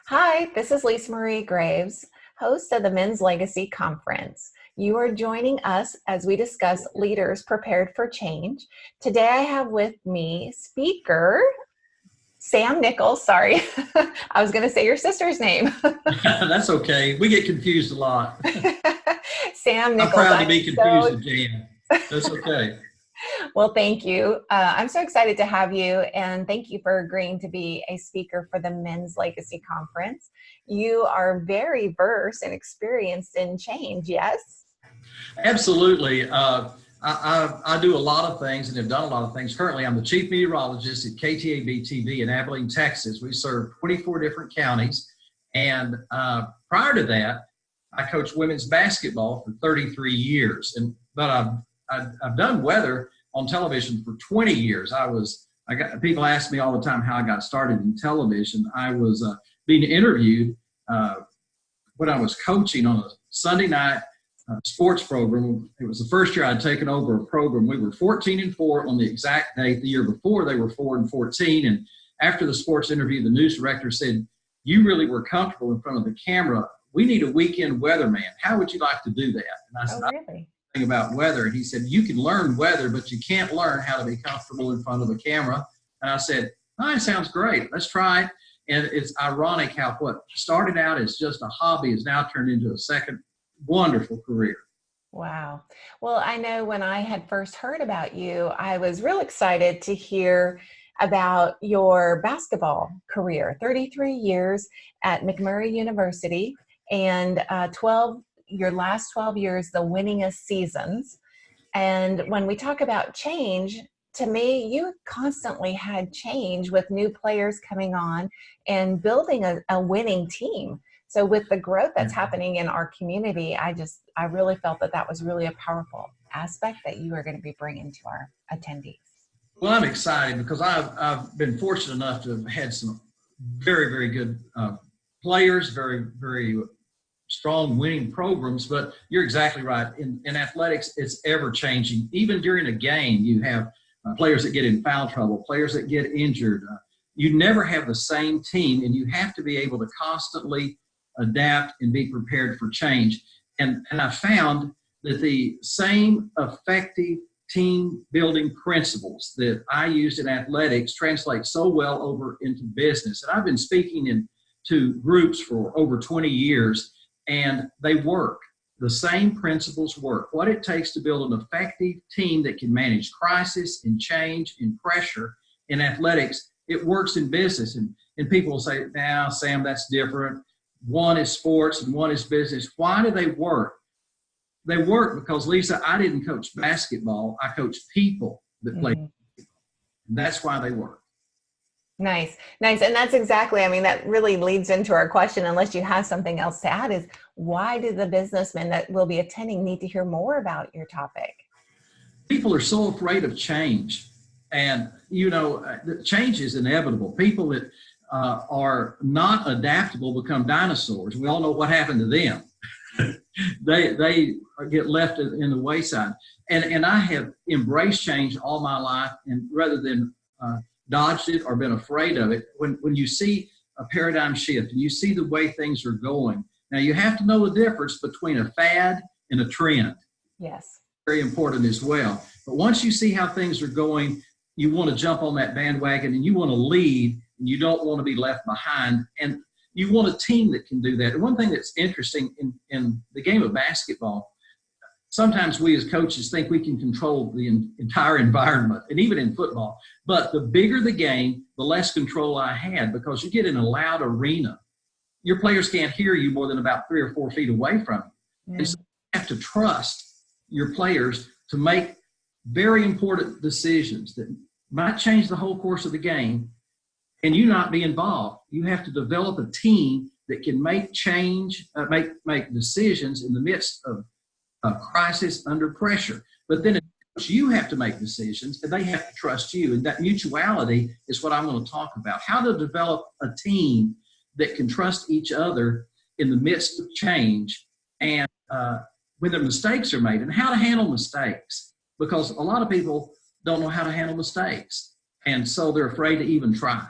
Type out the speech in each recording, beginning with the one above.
Hi, this is Lisa Marie Graves, host of the Men's Legacy Conference. You are joining us as we discuss leaders prepared for change. Today I have with me speaker Sam Nichols. Sorry, I was going to say your sister's name. That's okay. We get confused a lot. Sam I'm Nichols. proud to be confused again. That's okay. Well, thank you. I'm so excited to have you, and thank you for agreeing to be a speaker for the Men's Legacy Conference. You are very versed and experienced in change, yes? Absolutely. I do a lot of things and have done a lot of things. Currently, I'm the chief meteorologist at KTAB-TV in Abilene, Texas. We serve 24 different counties. And prior to that, I coached women's basketball for 33 years. But I've done weather on television for 20 years. People ask me all the time how I got started in television. I was being interviewed when I was coaching on a Sunday night sports program. It was the first year I'd taken over a program. We were 14-4 on the exact date. The year before, they were 4-14. And after the sports interview, the news director said, "You really were comfortable in front of the camera. We need a weekend weatherman. How would you like to do that?" And I said, really? "I know about weather." And he said, "You can learn weather, but you can't learn how to be comfortable in front of a camera." And I said, "Oh, it sounds great. Let's try it." And it's ironic how what started out as just a hobby has now turned into a second wonderful career. Wow. Well, I know when I had first heard about you, I was real excited to hear about your basketball career, 33 years at McMurry University and your last 12 years, the winningest seasons. And when we talk about change, to me, you constantly had change with new players coming on and building a winning team. So with the growth that's happening in our community, I really felt that was really a powerful aspect that you are going to be bringing to our attendees. Well, I'm excited because I've been fortunate enough to have had some very, very good players, very, very strong winning programs. But you're exactly right. In athletics, it's ever changing. Even during a game, you have players that get in foul trouble, players that get injured. You never have the same team, and you have to be able to constantly adapt and be prepared for change. And I found that the same effective team building principles that I used in athletics translate so well over into business. And I've been speaking to groups for over 20 years, and they work. The same principles work. What it takes to build an effective team that can manage crisis and change and pressure in athletics, it works in business. And people will say, "Now, Sam, that's different. One is sports and one is business." Why do they work? They work because, Lisa, I didn't coach basketball. I coached people that play. And that's why they work. Nice. And that's exactly, that really leads into our question, unless you have something else to add, is why do the businessmen that will be attending need to hear more about your topic? People are so afraid of change. And, change is inevitable. People that are not adaptable become dinosaurs. We all know what happened to them. They get left in the wayside. And I have embraced change all my life, and rather than dodged it or been afraid of it, when you see a paradigm shift and you see the way things are going, now you have to know the difference between a fad and a trend. Yes. Very important as well. But once you see how things are going, you want to jump on that bandwagon and you want to lead, and you don't want to be left behind. And you want a team that can do that. And one thing that's interesting in the game of basketball, sometimes we as coaches think we can control the entire environment, and even in football. But the bigger the game, the less control I had, because you get in a loud arena. Your players can't hear you more than about 3 or 4 feet away from you. And so you have to trust your players to make very important decisions that might change the whole course of the game, and you not be involved. You have to develop a team that can make decisions in the midst of a crisis under pressure. But then you have to make decisions, and they have to trust you. And that mutuality is what I'm going to talk about. How to develop a team that can trust each other in the midst of change, and when the mistakes are made, and how to handle mistakes. Because a lot of people don't know how to handle mistakes, and so they're afraid to even try.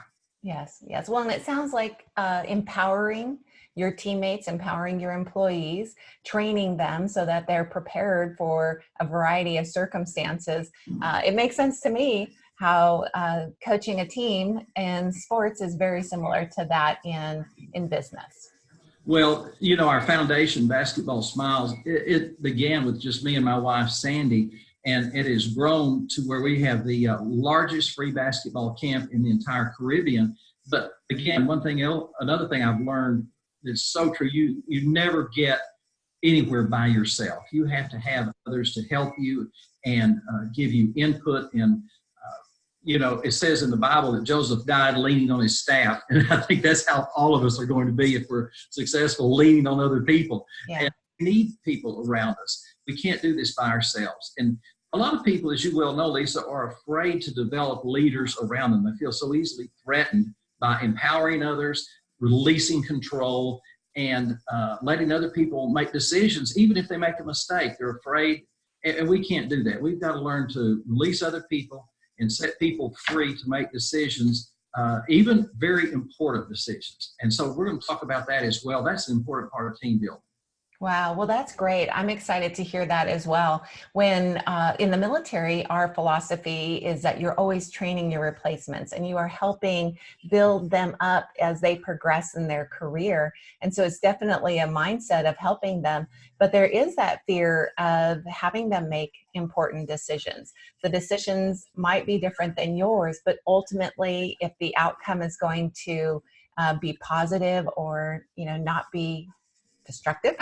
Yes, yes. Well, and it sounds like empowering your teammates, empowering your employees, training them so that they're prepared for a variety of circumstances. It makes sense to me how coaching a team in sports is very similar to that in business. Well, you know, our foundation, Basketball Smiles, it began with just me and my wife, Sandy, and it has grown to where we have the largest free basketball camp in the entire Caribbean. But again, another thing I've learned that's so true, you never get anywhere by yourself. You have to have others to help you and give you input. And you know, it says in the Bible that Joseph died leaning on his staff. And I think that's how all of us are going to be if we're successful, leaning on other people. Yeah. And we need people around us. We can't do this by ourselves. And a lot of people, as you well know, Lisa, are afraid to develop leaders around them. They feel so easily threatened by empowering others, releasing control, and letting other people make decisions, even if they make a mistake. They're afraid, and we can't do that. We've got to learn to release other people and set people free to make decisions, even very important decisions. And so we're going to talk about that as well. That's an important part of team building. Wow, well, that's great. I'm excited to hear that as well. When in the military, our philosophy is that you're always training your replacements and you are helping build them up as they progress in their career. And so it's definitely a mindset of helping them. But there is that fear of having them make important decisions. The decisions might be different than yours, but ultimately, if the outcome is going to be positive or, not be destructive,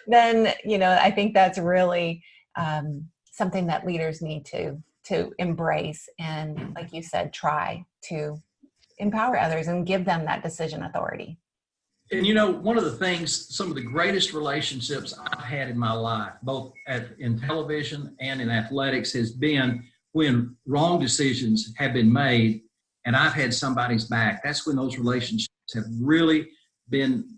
then, I think that's really something that leaders need to embrace. And like you said, try to empower others and give them that decision authority. And one of the things, some of the greatest relationships I've had in my life, both in television and in athletics, has been when wrong decisions have been made and I've had somebody's back. That's when those relationships have really been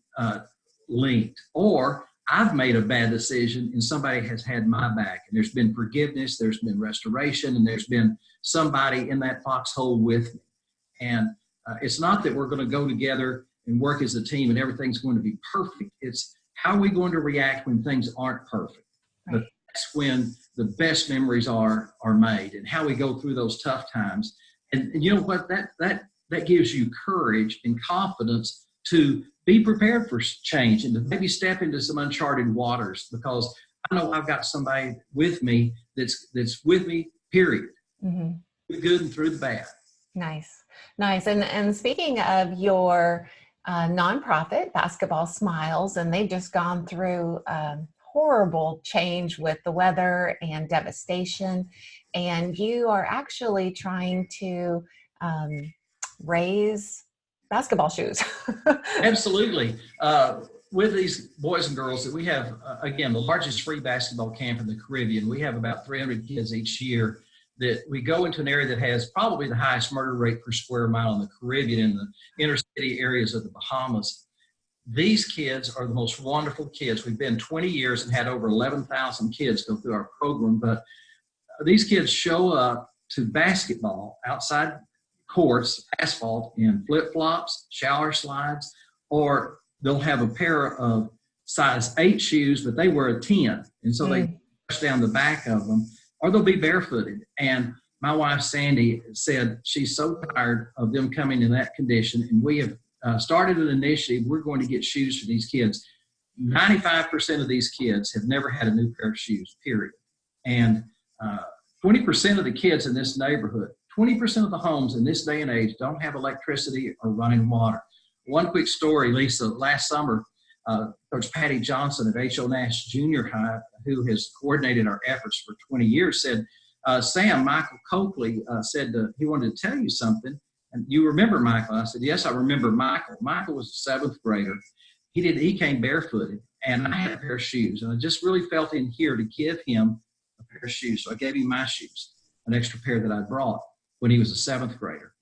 linked. Or I've made a bad decision and somebody has had my back, and there's been forgiveness, there's been restoration, and there's been somebody in that foxhole with me. And it's not that we're going to go together and work as a team and everything's going to be perfect. It's how are we going to react when things aren't perfect. Right. But that's when the best memories are made, and how we go through those tough times. And you know what, that gives you courage and confidence to be prepared for change and to maybe step into some uncharted waters, because I know I've got somebody with me that's with me, period. Mm-hmm. Through the good and through the bad. Nice. And speaking of your nonprofit, Basketball Smiles, and they've just gone through horrible change with the weather and devastation, and you are actually trying to raise basketball shoes. Absolutely. With these boys and girls that we have, again, the largest free basketball camp in the Caribbean. We have about 300 kids each year that we go into an area that has probably the highest murder rate per square mile in the Caribbean, in the inner city areas of the Bahamas. These kids are the most wonderful kids. We've been 20 years and had over 11,000 kids go through our program, but these kids show up to basketball outside courts, asphalt, in flip-flops, shower slides, or they'll have a pair of size 8 shoes, but they wear a 10. And so they push down the back of them, or they'll be barefooted. And my wife, Sandy, said she's so tired of them coming in that condition. And we have started an initiative. We're going to get shoes for these kids. 95% of these kids have never had a new pair of shoes, period. And 20% of the kids in this neighborhood, 20% of the homes in this day and age don't have electricity or running water. One quick story, Lisa. Last summer, Coach Patty Johnson at H.O. Nash Junior High, who has coordinated our efforts for 20 years, said, Sam, Michael Coakley said he wanted to tell you something. And you remember Michael? I said, yes, I remember Michael. Michael was a 7th grader. He came barefooted, and I had a pair of shoes. And I just really felt in here to give him a pair of shoes. So I gave him my shoes, an extra pair that I brought when he was a 7th grader.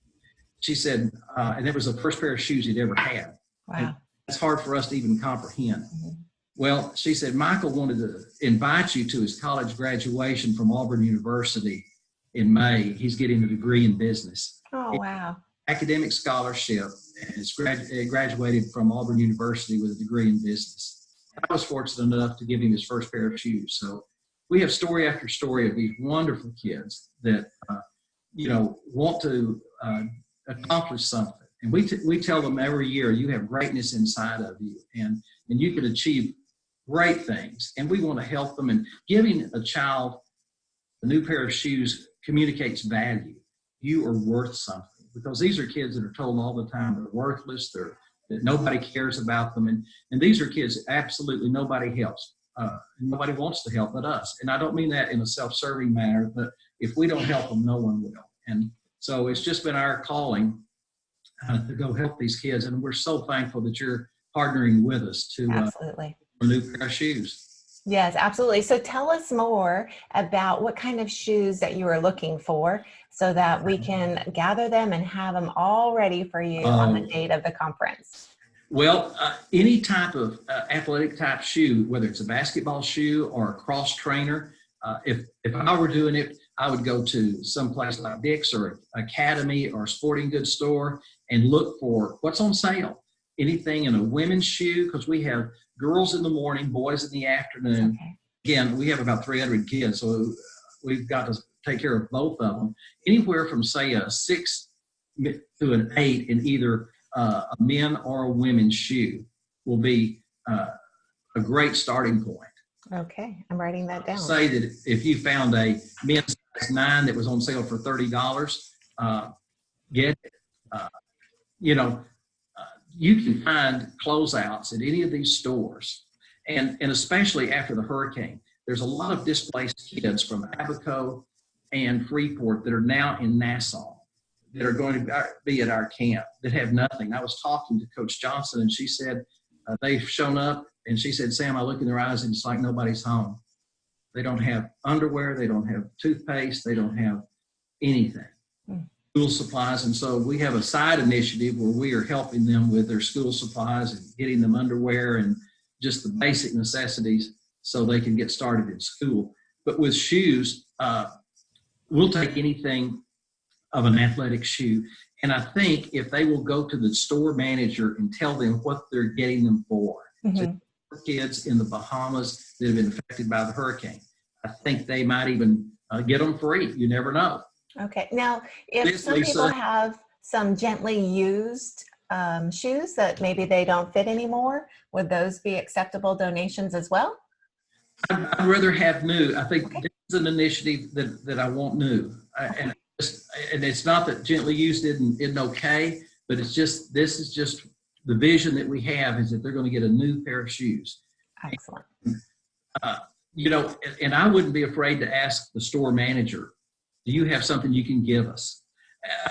She said, and it was the first pair of shoes he'd ever had. Wow. And that's hard for us to even comprehend. Mm-hmm. Well, she said, Michael wanted to invite you to his college graduation from Auburn University in May. He's getting a degree in business. Oh, wow. academic scholarship and is graduated from Auburn University with a degree in business. I was fortunate enough to give him his first pair of shoes. So we have story after story of these wonderful kids that, want to accomplish something. And we tell them every year, you have greatness inside of you, and you can achieve great things. And we want to help them. And giving a child a new pair of shoes communicates value. You are worth something, because these are kids that are told all the time they're worthless, that nobody cares about them. And these are kids absolutely nobody helps. Nobody wants to help but us. And I don't mean that in a self-serving manner, but if we don't help them, no one will. And so it's just been our calling to go help these kids. And we're so thankful that you're partnering with us to Absolutely. A new pair of shoes. Yes, absolutely. So tell us more about what kind of shoes that you are looking for so that we can gather them and have them all ready for you on the date of the conference. Well, any type of athletic type shoe, whether it's a basketball shoe or a cross trainer, if I were doing it, I would go to some place like Dick's or Academy or a sporting goods store and look for what's on sale. Anything in a women's shoe, because we have girls in the morning, boys in the afternoon. Okay. Again, we have about 300 kids, so we've got to take care of both of them. Anywhere from, say, a 6 to an 8 in either a men or a women's shoe will be a great starting point. Okay, I'm writing that down. Say that if you found a men's size 9 that was on sale for $30, get it. You can find closeouts at any of these stores, and especially after the hurricane. There's a lot of displaced kids from Abaco and Freeport that are now in Nassau that are going to be at our camp that have nothing. I was talking to Coach Johnson, and she said they've shown up, and she said, Sam, I look in their eyes, and it's like nobody's home. They don't have underwear. They don't have toothpaste. They don't have anything. School supplies. And so we have a side initiative where we are helping them with their school supplies and getting them underwear and just the basic necessities so they can get started in school. But with shoes, we'll take anything of an athletic shoe. And I think if they will go to the store manager and tell them what they're getting them for, so kids in the Bahamas that have been affected by the hurricane, I think they might even get them free. You never know. Okay. Now, if some people have some gently used shoes that maybe they don't fit anymore, would those be acceptable donations as well? I'd rather have new. I think this is an initiative that I want new. And it's not that gently used isn't okay, but it's just, this is just the vision that we have, is that they're going to get a new pair of shoes. Excellent. And I wouldn't be afraid to ask the store manager, do you have something you can give us?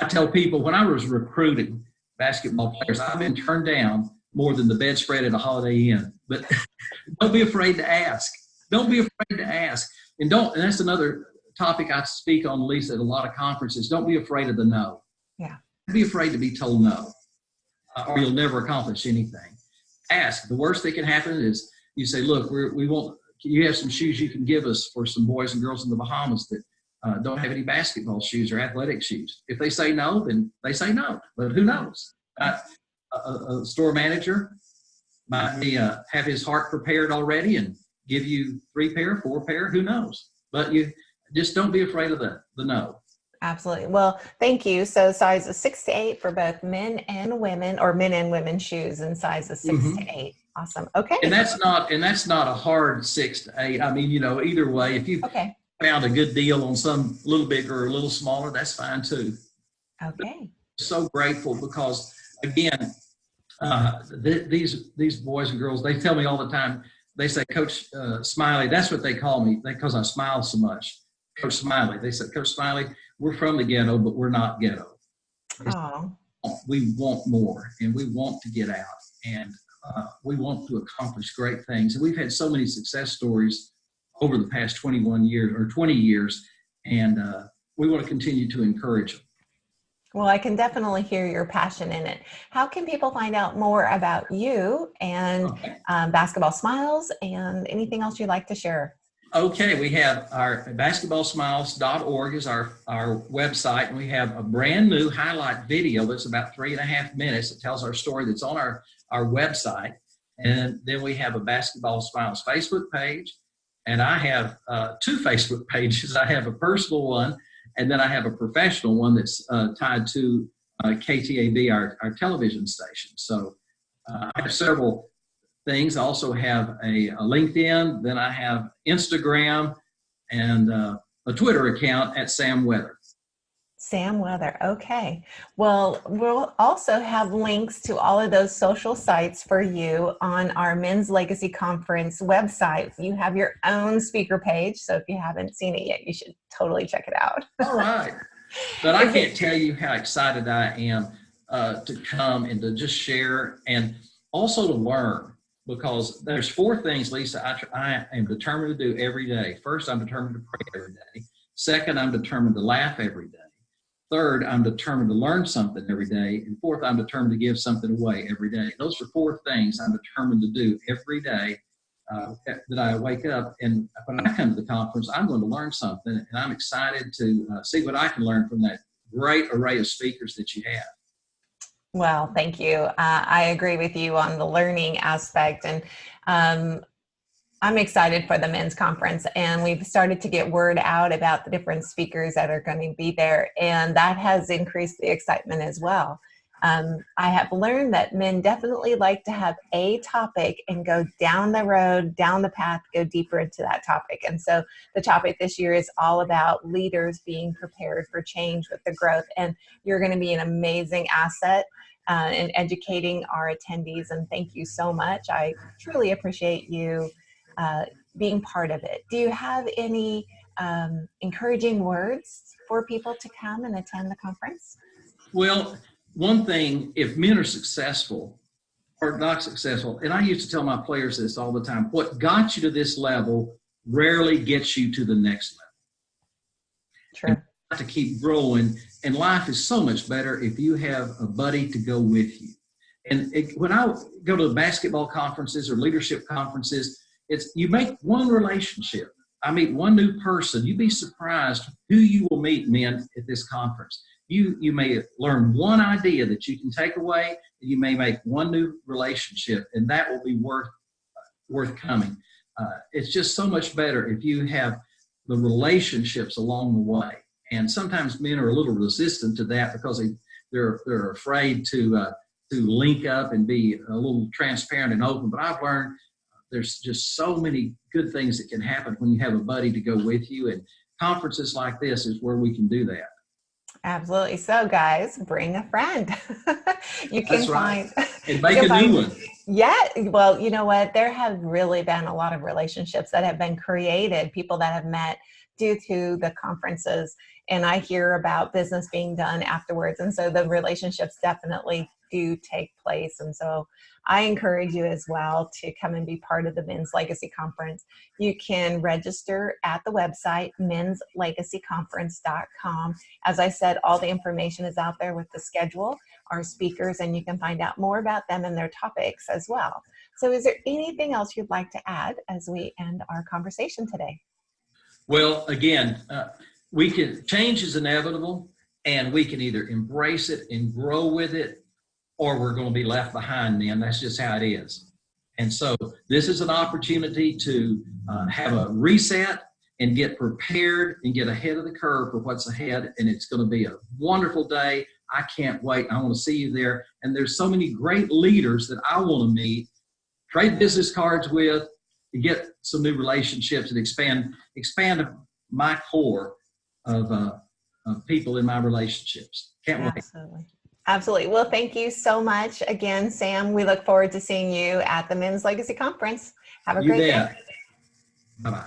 I tell people, when I was recruiting basketball players, I've been turned down more than the bedspread at a Holiday Inn. But don't be afraid to ask. Don't be afraid to ask. And that's another topic I speak on, Lisa, at a lot of conferences. Don't be afraid of the no. Yeah. Don't be afraid to be told no, or you'll never accomplish anything. Ask. The worst that can happen is you say, look, you have some shoes you can give us for some boys and girls in the Bahamas that don't have any basketball shoes or athletic shoes. If they say no, then they say no. But who knows? A store manager might have his heart prepared already and give you 3 pair, 4 pair. Who knows? But you just don't be afraid of the no. Absolutely. Well, thank you. So sizes 6 to 8 for both men and women, or men and women shoes, and sizes 6 to 8. Awesome. Okay. And that's not a hard 6 to 8. I mean, either way, if you found a good deal on some little bigger or a little smaller, that's fine too. Okay. So grateful because, again, these boys and girls, they tell me all the time, they say, Coach Smiley, that's what they call me because I smile so much. Coach Smiley. They said, Coach Smiley, we're from the ghetto, but we're not ghetto. Oh. We want more, and we want to get out, and we want to accomplish great things. And we've had so many success stories over the past 21 years or 20 years, and we want to continue to encourage them. Well, I can definitely hear your passion in it. How can people find out more about you and Basketball Smiles and anything else you'd like to share? Okay, we have our basketballsmiles.org is our website, and we have a brand new highlight video that's about 3.5 minutes that tells our story that's on our website. And then we have a Basketball Smiles Facebook page, and I have 2 Facebook pages. I have a personal one, and then I have a professional one that's tied to KTAB, our television station. So I have several things. I also have a LinkedIn, then I have Instagram, and a Twitter account at Sam Weather. Sam Weather. Okay. Well, we'll also have links to all of those social sites for you on our Men's Legacy Conference website. You have your own speaker page, so if you haven't seen it yet, you should totally check it out. All right. But I can't tell you how excited I am to come and to just share and also to learn, because there's 4 things, Lisa, I am determined to do every day. First, I'm determined to pray every day. Second, I'm determined to laugh every day. Third, I'm determined to learn something every day. And fourth, I'm determined to give something away every day. Those are 4 things I'm determined to do every day that I wake up. And when I come to the conference, I'm going to learn something. And I'm excited to see what I can learn from that great array of speakers that you have. Well, thank you. I agree with you on the learning aspect. And I'm excited for the men's conference, and we've started to get word out about the different speakers that are going to be there, and that has increased the excitement as well. I have learned that men definitely like to have a topic and go down the road, down the path, go deeper into that topic. And so the topic this year is all about leaders being prepared for change with the growth, and you're going to be an amazing asset in educating our attendees, and thank you so much. I truly appreciate you being part of it. Do you have any encouraging words for people to come and attend the conference? Well, one thing, if men are successful or not successful, and I used to tell my players this all the time, what got you to this level rarely gets you to the next level. True. And you have to keep growing, and life is so much better if you have a buddy to go with you. And when I go to basketball conferences or leadership conferences, you make one relationship. I meet one new person. You'd be surprised who you will meet, men, at this conference. You may learn one idea that you can take away, and you may make one new relationship, and that will be worth coming. It's just so much better if you have the relationships along the way. And sometimes men are a little resistant to that because they're afraid to link up and be a little transparent and open. But I've learned there's just so many good things that can happen when you have a buddy to go with you, and conferences like this is where we can do that. Absolutely. So guys, bring a friend. You can find and make a new one. Yeah. Well, you know what? There have really been a lot of relationships that have been created, people that have met due to the conferences. And I hear about business being done afterwards. And so the relationships definitely do take place. And so I encourage you as well to come and be part of the Men's Legacy Conference. You can register at the website, menslegacyconference.com. As I said, all the information is out there with the schedule, our speakers, and you can find out more about them and their topics as well. So is there anything else you'd like to add as we end our conversation today? Well, again, change is inevitable, and we can either embrace it and grow with it, or we're going to be left behind then. That's just how it is. And so this is an opportunity to have a reset and get prepared and get ahead of the curve for what's ahead. And it's going to be a wonderful day. I can't wait. I want to see you there. And there's so many great leaders that I want to meet, trade business cards with, and get some new relationships and expand my core of people in my relationships. Can't wait. Absolutely. Absolutely. Well, thank you so much again, Sam. We look forward to seeing you at the Men's Legacy Conference. Have a great day. Bye-bye.